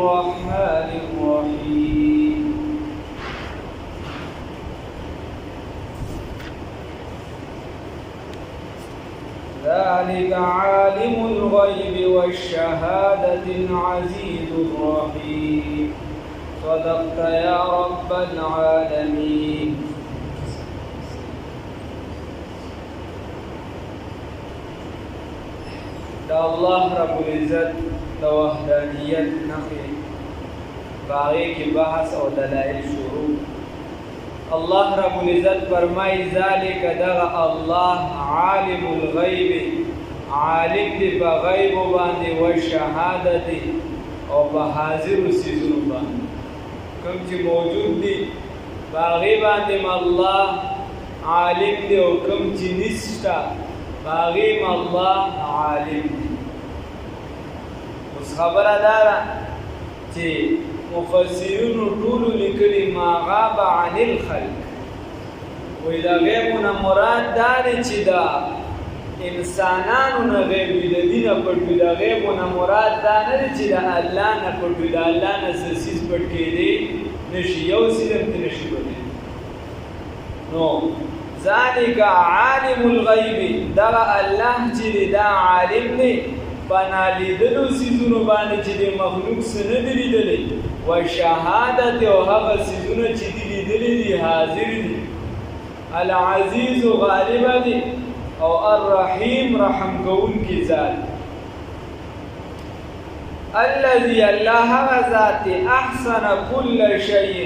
الرحمن الرحيم ذلك عالم الغيب والشهادة العزيز الرحيم صدقت يا رب العالمين. دا الله رب العزت دا وحدانیت نخی باغی کی بحث و دلائل شروع. الله رب العزت فرمائی ذالک دغا اللہ عالم الغیب عالم دی پا غیب باندی و شہادتی او پا حاضر سیزن باندی کم چی موجود دی باغی باندی ما اللہ عالم دی و کم چی نستا باغی ما اللہ عالم دی. اس خبر دارا چی مفسرون طول لکلی ما غاب عن الخلق وی دا غیبونا مراد داری چی دا انسانانونا غیبی دا دین پڑوی دا غیبونا مراد داری چی دا اللہ نا پڑوی دا اللہ نا سسیز پڑ کے دی نشی یو سیدم تی نشی پڑی نو ذالک عالم الغیب دا اللہ چی دا عالم دی پانا لیدلو سیزونو باندې چې د مخلوق څه نه دي لیدلی و شهادت او هغه سیزونه چې دي لیدلی دي حاضر دي. العزیز غالب دی او الرحیم رحم کوونکی ذات. الذي الله هغه ذات احسن كل شيء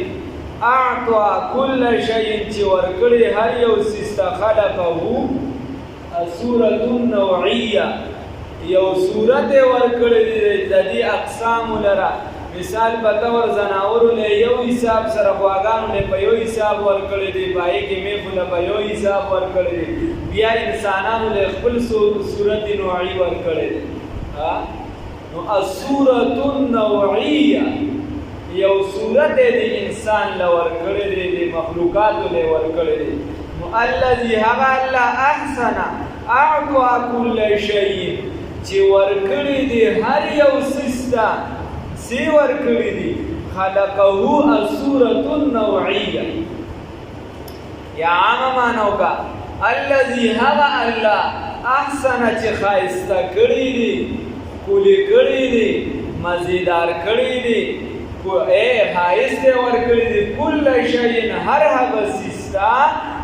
اعطى كل شيء چې ورکړي هر یو څه خلقه السوره النوعيه یو صورت ورکړی دی د دې اقسام لره. مثال په تور زناورو له یو حساب سره غواګانو له په یو حساب ورکړی دی پای کې میخو له په یو حساب ورکړی دی بیا انسانانو له خپل صورت نوعی ورکړی دی. نو الصورة النوعیه یو صورت دی انسان له ورکړی دی د مخلوقاتو له ورکړی دی. نو الذي هغه الله احسن اعطى كل شيء چې ورکړی دی هر یو سستا سی ورکړی دی خلقه الصورة النوعیه یا عام مانو کا الذي هغه الله احسن چې خایسته کړی دی کولی کړی دی مزیدار کړی دی خایسته ورکړی دی کل شیء هر هغه سستا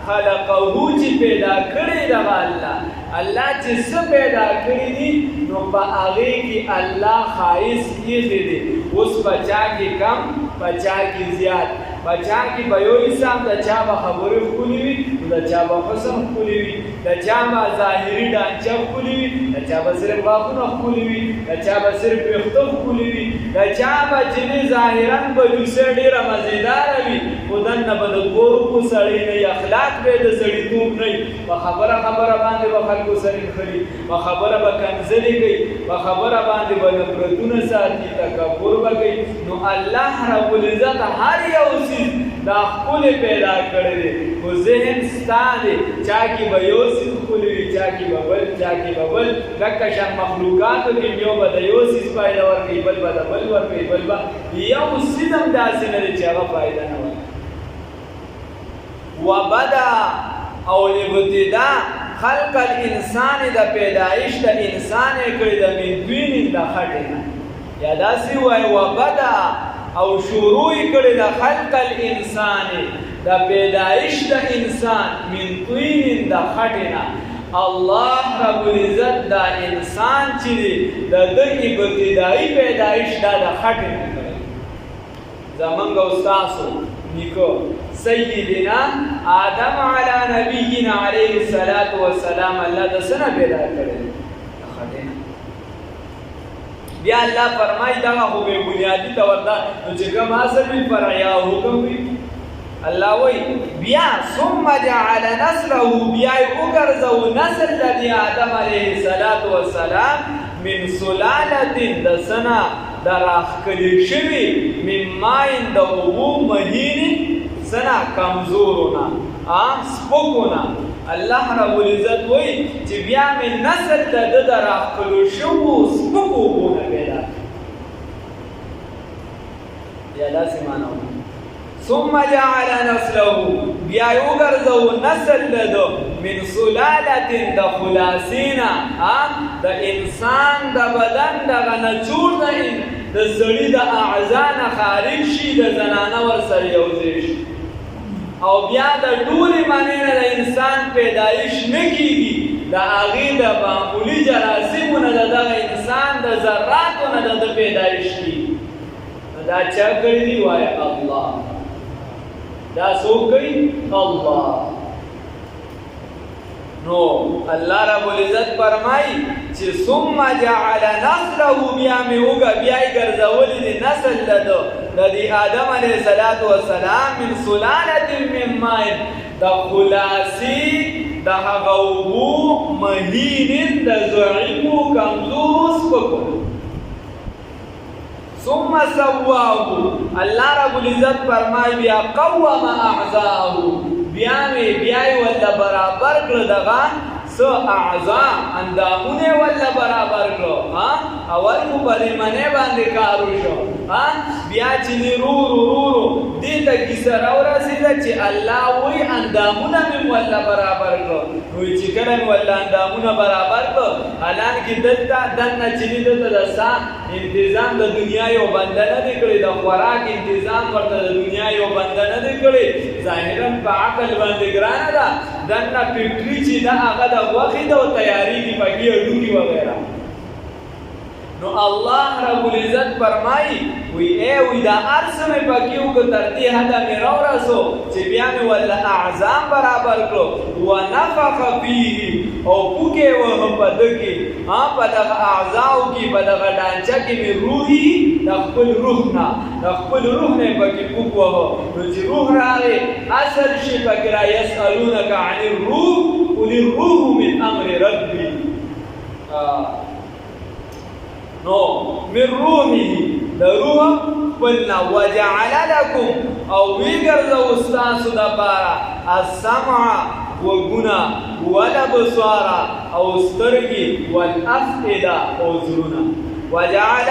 خلقه چې پیدا کړی دی الله الله چې څه پیدا کړی دي نو په هغه کې الله خایس ایښی دی. اوس بچا کې کم بچا کې زیات بچا کې به یو حساب د چا به خبرې ښکلې وي د چا به حسن ښکلې وي د چا به ظاهري ډانچه ښکلې وي د چا به صرف غاښونه ښکلې وي د چا به صرف ویښته ښکلې وي د چا به جنې ظاهرا به جوسه ډېره مزېداره وي خو دننه به د دوه روپو سړی نه وي اخلاق به د سړیتوب نه وي په خبره باندې به خلکو سره نښلي په خبره به کنځلې کوي په خبره باندې به نفرتونه ساتي تکبر به کوي. نو الله رب العزت هر یو څیز دا ښکلی پیدا کړی دی خو ذهن ستا دی چا کې به یو څیز ښکلی وي چا کې به بل چا کې به بل لکه شان مخلوقاتو کې یو به د یو څیز فایده ورکوي بل به د بل ورکوي بل به یو څیز هم داسې نه دی چې هغه فایده نه ورکوي. وبدا او ابتدا خلق الانسان د پیدایش د انسان کړي د من دوین د خټه یا داسې وای وبدا او شروع کړي د خلق الانسان د پیدایش د انسان من دوین د خټه. الله رب العزت دا انسان چې د ابتدایي پیدایش د خټه کړي. زمونږ استاد نیکو سیدنا آدم علی نبینا علیه الصلاة والسلام الله د سنه پیدا کړی بیا الله فرمایي دا خو به بنیادی طور دا چې کوم اصل وی فرعیا حکم وی الله وی بیا ثم جعل نسله بیا وګرځو نسل د آدم علیه الصلاة والسلام من سلاله د سنه دراخکلی شوی من ماین د اوبو مهین سنا کمزورونا سپوکونا. الله رب العزت وی چې بیا من نسل د دراخکلو شو سپوکو بونه پیدا یا داسې معنا وکړو ثم جعل نسله بیا یې وګرځو نسل د ده من سلالة د خلاصینا د انسان د بدن دغه نچور د سړي د اعضا نه خارج شي د زنانه ورسره یوځای شي او بیا د ټولې معنی نه د انسان پیدایش نه کېږي د هغې د معمولي جراثیمو نه د دغه انسان د ذراتو نه د پیدایش کېږي دا چا کړي دي وایه الله دا څوک کوي الله نو الله رب العزت فرمایي چې ثم جعل نسله بیا مې بیا یې ګرځولي دي نسل د دې آدم علیه السلام من سلالة من ماء د خلاصي د هغه اوبو مهین د ضعیفو کمزورو سپکو ثم سواه الله رب العزت فرمای بیا قوم اعضاءه بیا یې ولا برابر کړ دغه سو اعضاء اندامونه ولا برابر کړو اول کو په منه باندې کار وشو بیا چې رو دې ته کیسه راورسېده چې الله وی اندامونه مې ولا برابر کړو نو چې کله ولا اندامونه برابر کړو حالان کې دلته دنه چې دلته د سان انتظام د دنیا یو بنده نه دی کړی د خوراک انتظام ورته د دنیا یو بنده نه دی کړی ظاهرا په عقل باندې ګرانه ده دنه فکري چې دا هغه د وخت او تیاری دی پکې اډوکی وغیرہ نو الله رب العزت فرمایي وی دا ارسمه پکې وک تر دې حدا مې راورسو چې بیا مې ول اعظام برابر کړو ونفخ فيه او پوکې و په دګي په دغه اعضاء کې په دغه ډانچه کې مې روحي د خپل روح نه پکې پوک و نو چې روح راغی اصل شي پکې را يسالونك عن الروح قل الروح من امر ربي نو من روحه د روح قلنا وجعل لكم او ویګرځو استاسو د پاره السمع وغنا والابصار او سترګي والافئده او زړونه وجعل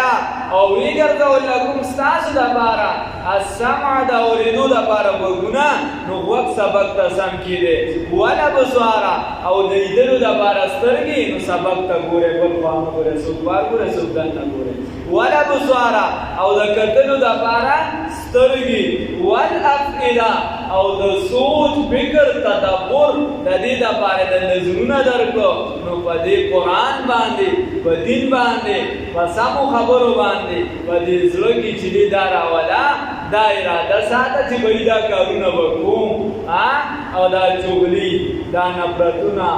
او ویګرځو لكم استاسو د پاره السمع د اوریدو د پاره وغنا نو وخت سبق ته سم کیده والابصار او د لیدلو د پاره سترګي نو سبق ته ګوره بل قوم ګوره سوبار ګوره سوبدان ګوره والابصار او د کتلو د پاره سترګي والافئده او د سوچ فکر تدبر د دې د پاره د نظرونه درکو نو په دې قران باندې په دین باندې په سمو خبرو باندې په دې زړه کې چې دې دارا ولا دا اراده ساته چې به دا کارونه وکوم او دا چغلي دا نفرتونه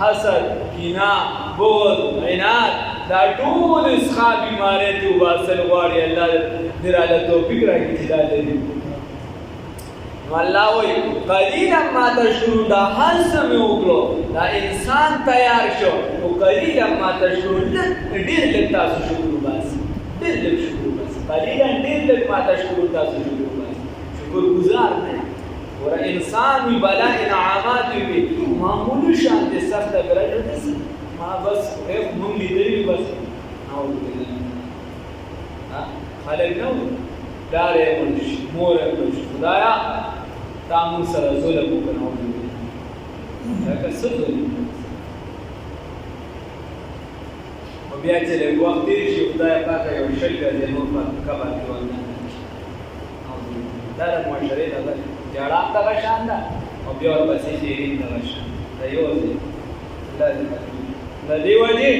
حسد کینه بغض عناد دا ټول اسخا بیماری ته وباسل غواړي الله دې راله توفیق راکړي چې دا دې والله وی قلیلا ما تشکرون دا هر څه مې وکړو دا انسان تیار شو او قلیلا ما تشکرون ډېر لږ تاسو شکر وباسئ ډېر لږ شکر وباسئ قلیلا ډېر لږ ما تشکرون تاسو شکر وباسئ شکر گزار نه ور انسان وی بلا انعامات وی معمولی شان دې سخت غرض ما بس مونږ لیدلی بس او خلک نو دارې ونشي مور ونشي خدایا تا مون سره ظلم وکړو دا څه ظلم او بیا چې له وخت تیر شي خدای پاک یو شل دې نو په کبا کې ونه دا د معاشرې د جړام دغه شان ده او بیا ورپسې شیرین دغه شان دا یو دی د دې وجې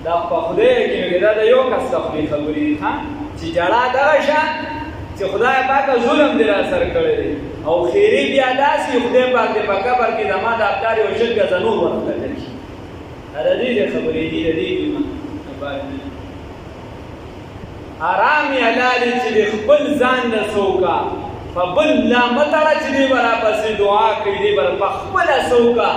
دا په خدای کې دا یو کس خبرې ښه چې جړا دغه شان چې خدای پاک ظلم دې را سره کړی دی او خیری بیا داسې خدای پاک دې په قبر کې زما د افکار یو شل ګزه نور ورکړل شي دا دې خبرې دي د دې آرام یې حلال چې خپل ځان نه سوکا په بل لا متړه چې دې برا پسې دعا کوي دې بر په خپل سوکا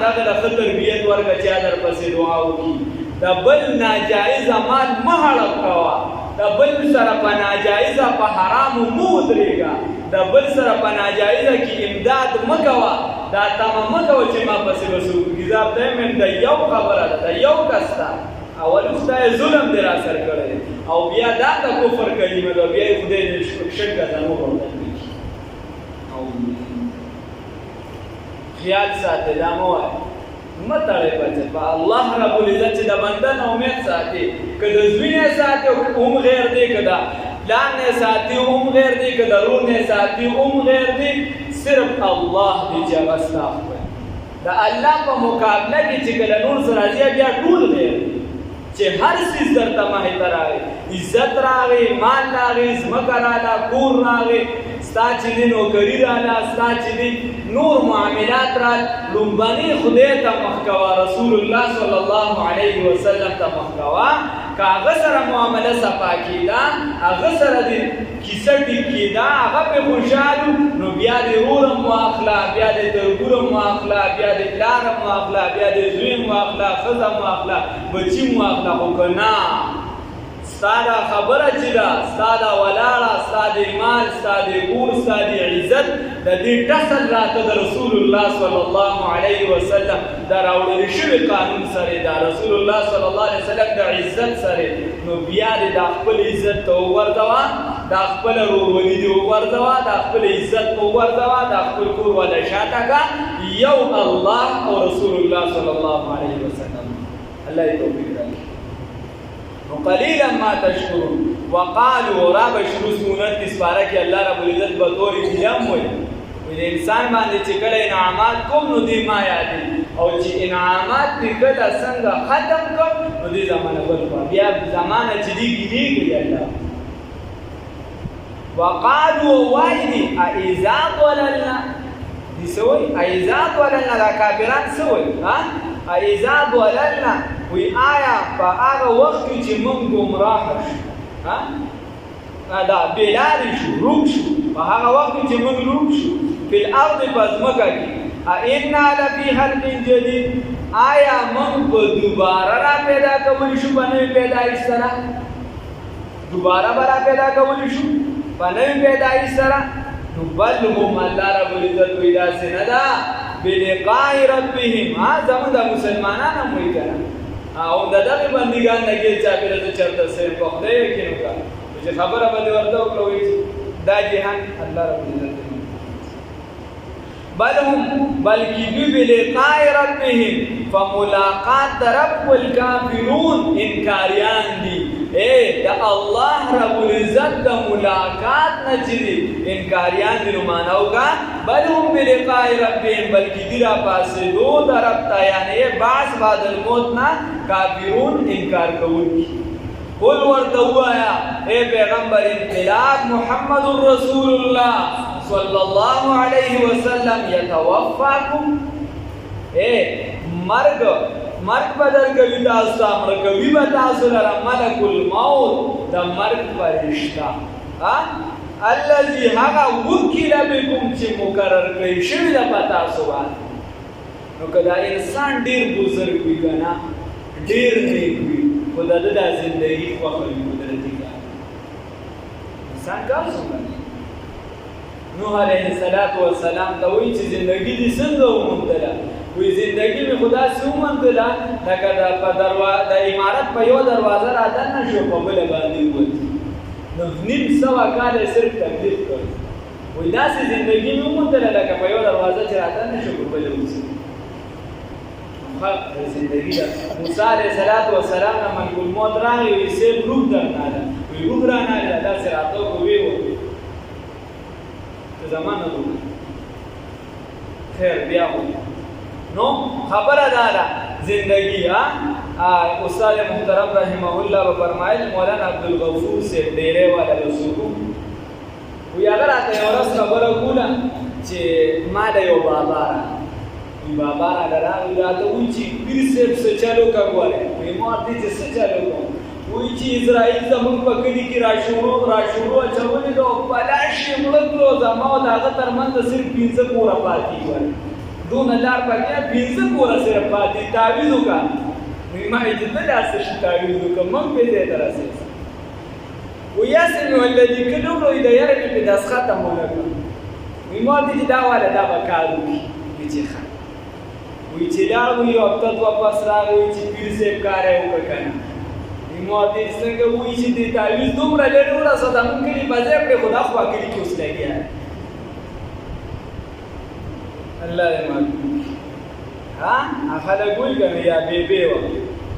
دا د تربیت ورکړه چې در پسې دعا وکړي د بل ناجایز مال مهړه کوا د بل سره په ناجایز په حرام مو درېګا د بل سره په ناجایز کې امداد مکوا دا تمام مکوا چې ما پسې وسو گزار دې من د یو خبره ده یو کستا اول خدای ظلم دی را سر کړی او بیا دا د کفر کلمه ده بیا یې خدای نه شرک ځانو ورته او خیال ساتي دا مو وایي مه تړئ بچه په الله رب العزت چې د بنده نه امید ساتي که د زوی نه ساتي هم غیر دی که د پلان نه ساتي هم غیر دی که د رور نه ساتي هم غیر دی صرف الله دی چې هغه ستا خدای د الله په مقابله کې چې کله نور سره راځي بیا ټول غیر دی چې هر څیز درته مخې ته راغی عزت راغی مال راغی ځمکه راله کور راغی ستا چې دی نوکري راله ستا چې دی نور معاملات راله لومبني خدای ته مخ کوه رسول الله صلی الله علیه وسلم ته مخ کوه که هغه سره معامله صفا کېده هغه سره د کیسه ټیک کېده هغه پرې خوشحال نو بیا د ورور هم واخله بیا د تربور هم واخله بیا د پلار هم واخله بیا د زوی هم واخله ښځه هم واخله بچي هم واخله خو که نه ستا دا خبره چې ده ستا دا ولاړه ستا د مال ستا د کور ستا د عزت د دې ټسل راته د رسول الله صلی الله علیه وسلم دا راوړل شوي قانون سره دا رسول الله صلی الله علیه وسلم د عزت سره نو بیا دې دا خپل عزت ته وغورځوه دا خپل ورورولي دې وغورځوه دا خپل عزت وغورځوه دا خپل کور ولا شاته کړه یو الله او رسول الله صلی الله علیه وسلم الله یې توفیق راکړي قلیلا ما تشکرون وقالوا رب شروع 29 پاره کې الله رب العزت په تور کلام وایي د انسان باندې چې کله انعامات کوم نو دې ما یادې او چې انعامات دې کله څنګه ختم کوم نو دې زمانه بل بیا زمانه چې دې کېږي الله وقالوا وایي اذا ضللنا دې سوي اذا ضللنا دا کافران سوي ها اذا ضللنا وی آیا په هغه وخت کې چې موږ ګمراه شو دا بېلارې شو روک شو په هغه وخت کې چې موږ روک شو فی الارض په ځمکه کې انا لفی خلق جدید آیا موږ به دوباره را پیدا کولی شو په نوې پیدایش سره دوباره به را پیدا کولی شو په نوې پیدایش سره نو بل هم الله رب العزت وایي داسې نه ده بلقاء ربهم زموږ د مسلمانانو هم وایي که نه او د دغې بندګان نه ګیر چاپېره زه چېرته سیر په خدای یقین وکړه چې خبره به دې ورته وکړه وایي دا جهان الله رب العزت بلکې دوی بلقاء ربهم فملاقات د رب الکافرون انکاریان دي د الله رب العزت د ملاقات نه چې دي انکاریان دي نو معنا وکړه بل هم بلقاء ربهم بلکې دوی را پاسېدو د رب ته یعنې بعض بعد الموت نه کافرون انکار کوونکي قل ورته ووایه ای پیغمبر انقلاب محمد رسول الله صلی الله علیه وسلم یتوفاکم مرگ به درکوي تاسو ته مړه کوي به تاسو لره ملک الموت د مرګ فرشته الذي هغه وکیل بكم چې مقرر کړی شوی ده په تاسو باندې نو که دا انسان ډېر بزرګ وي که نه ډېر نیک وي خو د ده دا زندګي خوښه وي قدرتي کار انسان کار څومره نوح علیه السلام ته وایي چې زندګي دې څنګه وموندله وی زندگی می خدا سی ومندله لکه د عمارت په یو دروازه را دننه شو په بله باندې ووت نو 900 کاله صرف تکلیف کړی وی داسې زندګي مې وموندله لکه په یو دروازه چې را دننه شو په بله ووت زندگی ده موسی علیه السلام نه ملک الموت راغی وی سیب روح درناله وی روح راناله داسې راته خو وی ووت زمانه روح خیر بیا ووت نو خبره داره زندگی استاد محترم رحمه الله به فرمایل مولانا عبدالغفور سے ډیرې والا رسولو وی هغه راته یو ورځ خبره کوله چې ما د یو بابا راغلی راته وایي چې پیر صاحب څه چالو کا غواړې وی ما ورته چې څه چالو کوم وایي چې اسرائیل زموږ په کلي کې راشورو اچولې ده او پلاش یې مړه کړو زما او د هغه تر منځ صرف 15 کوره پاتې وه دون لار پکې 15 کوره صرف پاتې تعویض وکړه نو ما یې چې ته داسې شي تعویض وکړه موږ پې ځای ته رسېږو ویاسې مې ولدي کړو نو د یاره مې پې دستخط هم ونه کړه وایي ما ورته چې دا واله دا به کار وکړي وایي چې ښه وی چې لاړ وي یو هفته دوه پس راغی وایي چې پیر صاحب کار یې وکړه که نه مؤدب څنګه وایي چې دې تعویض دومره لرې ورسېده موږ کلي په ځای کړې خو دا خوا کلي کې اوس لګیا دی الله دې معلوم کړي خلک وایي که نه یا بېبې وه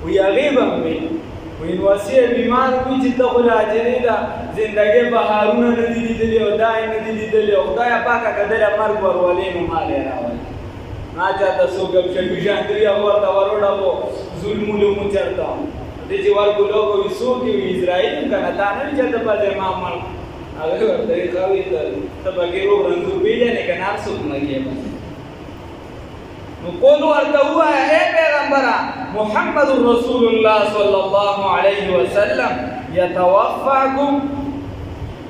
وایي هغې به هم وایي وایي نو وسې بیمار وایي چې ته خو له حاجرې ده زندګۍ بهارونه نه دي لیدلي او دا یې نه دي لیدلي او خدایه پاکه که دله مرګ ورولې نو مال یې راولي نه چاته څوک ګپشپي شانتري هغه ورته وروړه ظلمولو مو چېرته دې چې ورکولو کوي څوک یې وي اسرائیل هم که نه تا نه وي چېرته په ځای ما مړ هغه ورته یې ښه وي ته پکې روغ رنځور پېژنې که نه هر څوک لګې بس نو قول ورته ووایه ای پیغمبره محمد رسول الله صلی الله علیه وسلم یتوفاکم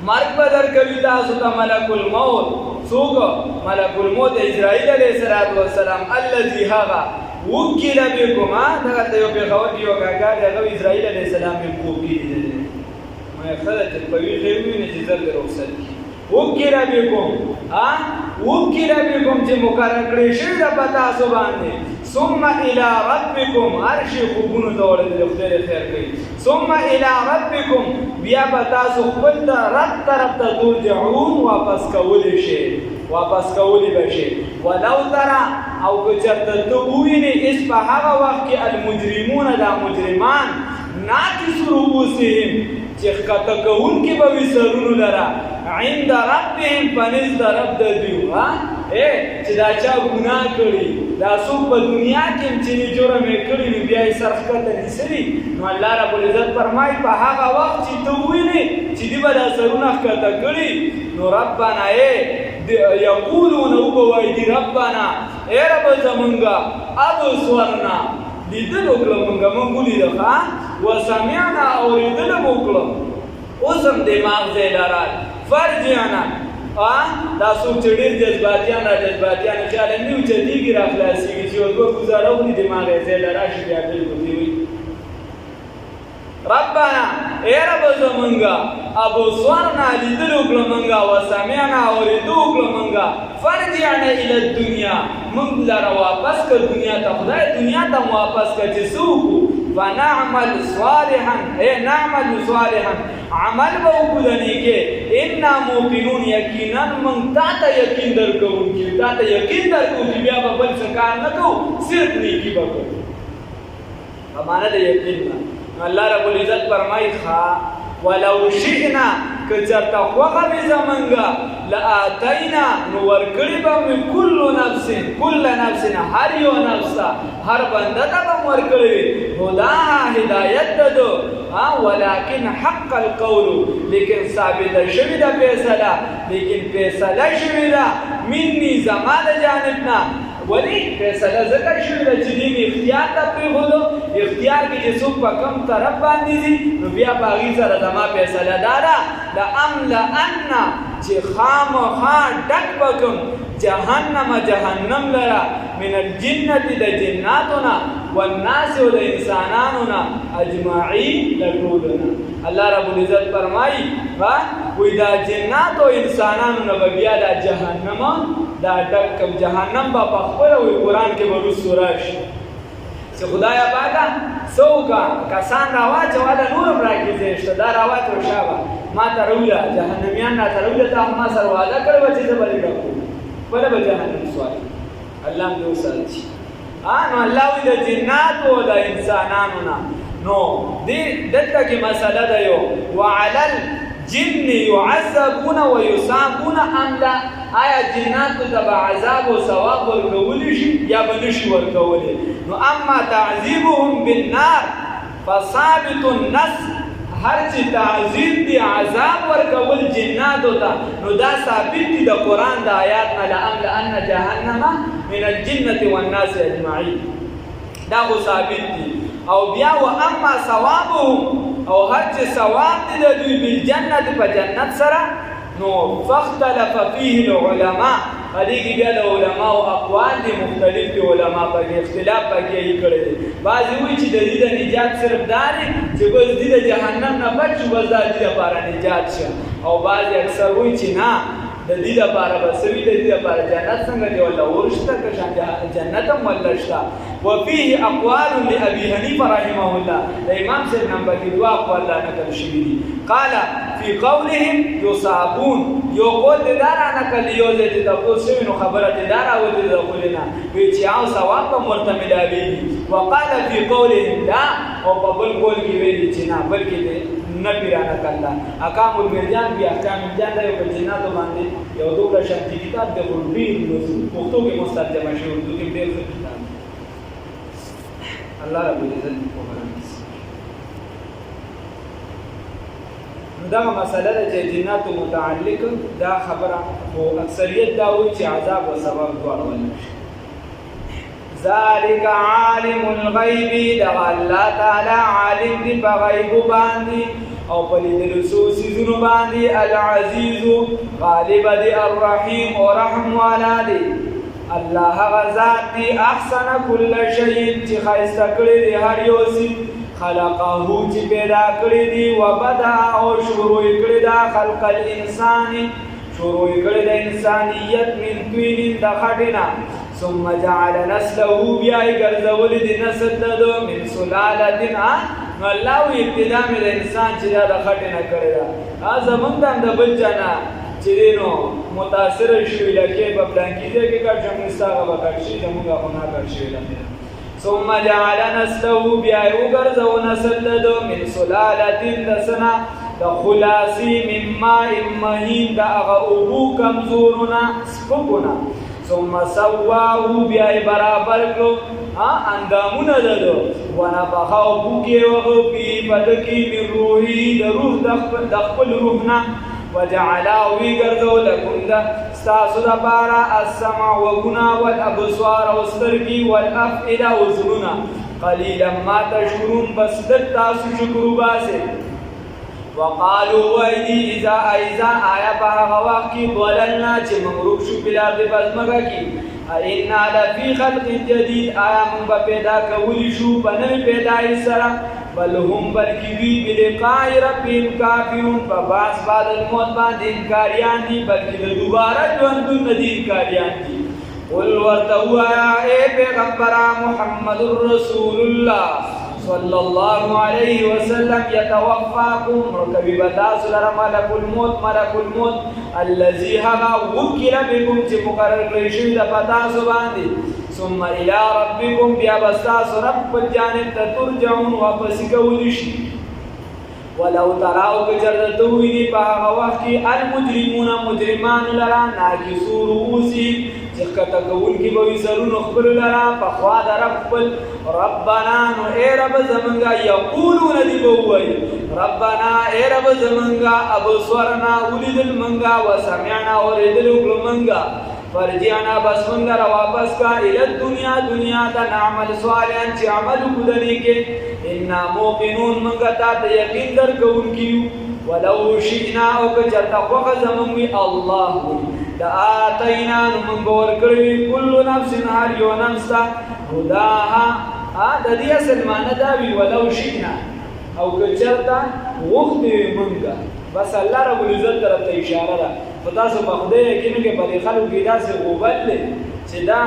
مرګ به درکوي تاسو ته ملک الموت څوک ملک الموت اسرائیل علیه السلام الذي هغه وکیل بكم دغه یو پیغمبر یو کاکا دی هغه اسرائیل علیه السلام یې وکیل دی ما خلک په وی خېوی نه چې زر رخصت وکیل بكم وکیل بكم چې مقرر کړی شوی د پتا سو باندې ثم الى ربكم ارشي خوبونو دور د خدای خیر کوي ثم الى ربكم بیا پتا سو خپل رب طرف ته ترجعون واپس کولی شي واپس کولی بشي ولو ترى او که چرته ته ووینې اس په هغه وخت کې المجرمون دا مجرمان ناکس رؤوسهم چې ښکته کوونکي به وي سرونو لره عند ربهم پنځ د رب د دوی چې دا چا ګناه کړي دا څوک په دنیا کې چې جرم یې کړي نو بیا یې سر ښکته نیسلي نو الله رب العزت فرمایي په هغه وخت چې ته ووینې چې دوی به دا سرونه ښکته کړي نو ربنا یقولون وبوایي دي ربنا ای رب زمونږه ابصرنا لیدل وکړه مونږ ولیده وسمعنا اورېدل مو وکړه اوس هم دماغ ځای لرل فرجعنا دا څوک چې ډېر جذباتیان خیال یې نه وي چتېږي را خلاصېږي چې یو دوه ګزاره وکړي دماغ یې ځای له راشي بیا بلکل دې وي ربنا ای رب زمونږه ابصرنا لیدل وکړه مونږه وسمعنا اورېدو وکړه مونږه فرجعنا الى الدنیا مونږ لره واپس کړه دنیا ته خدای دنیا ته مو واپس کړه چې څه وکړو فنعمل صالحا نعمل صالحا عمل به وکړو د نیکۍ انا موقنون یقینا موږ تا ته یقین درکوونکي تا ته یقین درکوونکي بیا به بل څه کار نه کوو صرف نیکي به کوو په معنا د یقین نه الله رب العزت فرمایي ولو شئنا که چېرته خوښه مې زمونږه لآتینا نو ورکړي به مې کل نفس هر یو نفس ته هر بنده ته به م ورکړی وي هداها هدایت د ده ولکن حق القول لیکن ثابته شوې ده فیصله شوې ده مني زما د جانب نه ولی فیصله ځکه شوې ده چې دې مې اختیار ته پرېښودو اختیار کې چې څوک په کوم طرف باندې ځي نو بیا په هغې سره زما فیصله دا ده لأملأن چې خامخا ډک به کړم جهنم لره من الجنة د جناتو نه والناس او د انسانانو نه اجمعین له ټولو نه الله رب العزت فرمایي وایي دا جنات او انسانانو نه به بیا دا جهنم دا ډک کړم جهنم به په خپله وایي قرآن کې به وروستو راشي چې خدایه پاکه څه وکړه کسان راواچوله نور هم راکړي ځای شته دا راواچوه شابه ما ته راوله جهنمیان راته راوله تا ما سره وعده کړې وه چې زه به دې ډکوم خپله به جهنم سوال الله هم دې وساتي نو الله وایي د جناتو او د انسانانو نه نو دلته کې مسله ده یو وعلى الجن يعذبون ويصابون ام لا آیا جناتو ته به عذاب او ثواب ورکولی شي یا به نشي ورکولی نو اما تعذیبهم بالنار فثابت النص هر چې تعذیب دی عذاب ورکول جناتو ته نو دا ثابت دی د قرآن د آیات نه لأملأن جهنم من الجنة والناس اجمعین دا خو ثابت دی او بیا و اما ثوابهم او هر چې ثواب دی د دوی بالجنت په جنت سره نو فاختلف فيه العلماء هدې کې بیا د علماو اقوال دي مختلف دي علما پکې اختلاف پکې یې کړی دی بعضې وایي چې د دې د نجات صرف دا دی چې بس دې د جهنم نه بچ شو بس دا دې لپاره نجات شه او بعضې اکثر وایي چې نه د دې لپاره بسوي د دې لپاره جنت څنګه دی ولا ورشته که جنت هم ولشته. وفيه اقوال لابي حنيفه رحمه الله د امام صاحب نمبر کې دوا اقوال نقل شوي دي. قال في قولهم يصابون یو قول د دارا نقل یو د تاسو نو خبره د دارا و د خلنا وی چې او ثواب په مرتمه دی. وقال في قولهم لا او په بل قول کې ویلي چې نه بلکې نه پیرانه کړه. احکام المرجان بیا احکام المرجان د یو جنات باندې یو دوه شانتي کتاب د قربي پښتو کې مسترجمه شوی اردو کې ډېر ښه کتاب. الله رب العزت په برکت. دا مسله ده چې جنات متعلق دا خبره او اکثریت دا وایي چې عذاب او ثواب دواړه ولشي. ذالک عالم الغیب دا الله تعالی عالم دی په غیب باندې او په لیدلو سيزونو باندې العزیز غالب دی الرحیم او رحم والا دی. الله غزاد دی احسن كل شيء چې خاصه کړی دی هر یو شی خلقه چې پیدا کړی دی وبدا او شروع کړی دا خلق الانسان شروع کړی د انسانیت من طين د خټینا ثم جعل نسله بیا ګرځول دي نسل د من سلاله نو الله وی ابتدا مې د انسان چې دا خټینا کړی دا زمونږ د بل جنا چې نو متاثر شوی لکه په بلانکیزه کې کار جمعستاغه وکړ شي زمونږ غونا کړ شي ثم جعل نسله بیا وګرځو نسل د من سلاله دسنا د خلاصي مما مهین د هغه ابو کمزورنا سپکونا ثم سواه بیا برابر کړو اندامونه دلو ونفخ بوکي وغفي بدکی من روحي د روح د خپل روحنا وجعل ويغرزو لكم دا استاسو دا بارا السمع وغنا والابصار والسترقي والافئده وزنونا قليلا ما تشكرون بس دتاسو شکر باسه. وقالوا وایدی اذا آیا په هغه وخت کې ضللنا چې مغروق شو په لار د بزمګه کې اینا لفی خلق جدید آیا موږ به پیدا کولی شو په نوې پیدایش سره بل هم بلکې وی بلقاء ربهم کافرون په باس بعد الموت باندې انکاریان دي بلکې د دوباره ژوندون نه دي انکاریان دي. قل ورته وایا اے پیغمبر محمد رسول الله صلى الله عليه وسلم يتوفاكم ركبي بتاس لرا ملك الموت الذي هغا وكل بكم چې مقرر کړی شوی د پتاس باندې ثم الى ربكم بیا بستاس رب جانب ته ترجعون واپس کولی شي. ولو تراو کجرتوی دی په هغه وخت کې المجرمون مجرمان لرا ناکسو رؤوسهم چې کته کول کې به سرونو خپل لرا په خوا د رب خپل ربنا نو اے رب زمونږه یقولون دی به وایي ربنا اے رب زمونږه ابصرنا ولیدل منګه وسمعنا اوریدل وکړو منګه فرجعنا بس منګه را واپس کا ال دنیا ته نعمل صالحا چې عمل کودنی کې ان موقنون منګه ته یقین درکونکیو. ولو شئنا او کچرتا خوخه زمونږ الله دا آتینا من بور کړی کل نفس هر یو نفس هداها د دې اصل معنی دا وی ولو شئنا او کچرتا وخت منګه بس الله رب العزت طرف ته اشاره ده. خدا سو بخده یقینو کې په خلکو کې داسې غوبل چې دا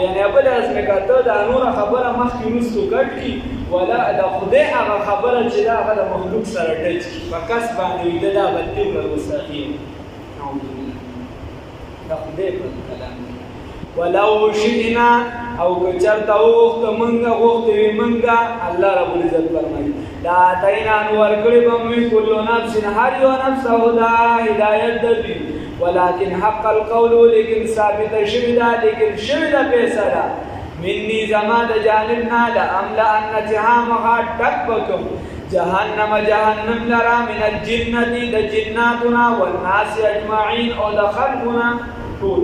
یعنی بل از مکاته دا نور خبره مخکې رستو کټ کی ولا د خدای هغه خبره چې دا هغه مخلوق سره ټچ کی په کس باندې دا بدلی او مستقیم نعوذ بالله د خدای په کلام. ولو شئنا او کچرتا وخت منګه الله رب العزت فرمایي لا تینا نور کړي بم کل نفس هر یو نفس هدا هدایت دی ولكن حق القول لیکن ثابت شویدا پیسرا مني زما د جانبنا لاملا ان جهنم ټکبکم جهنم لرا من الجنه د جناتنا والناس اجمعين او د خلقنا طول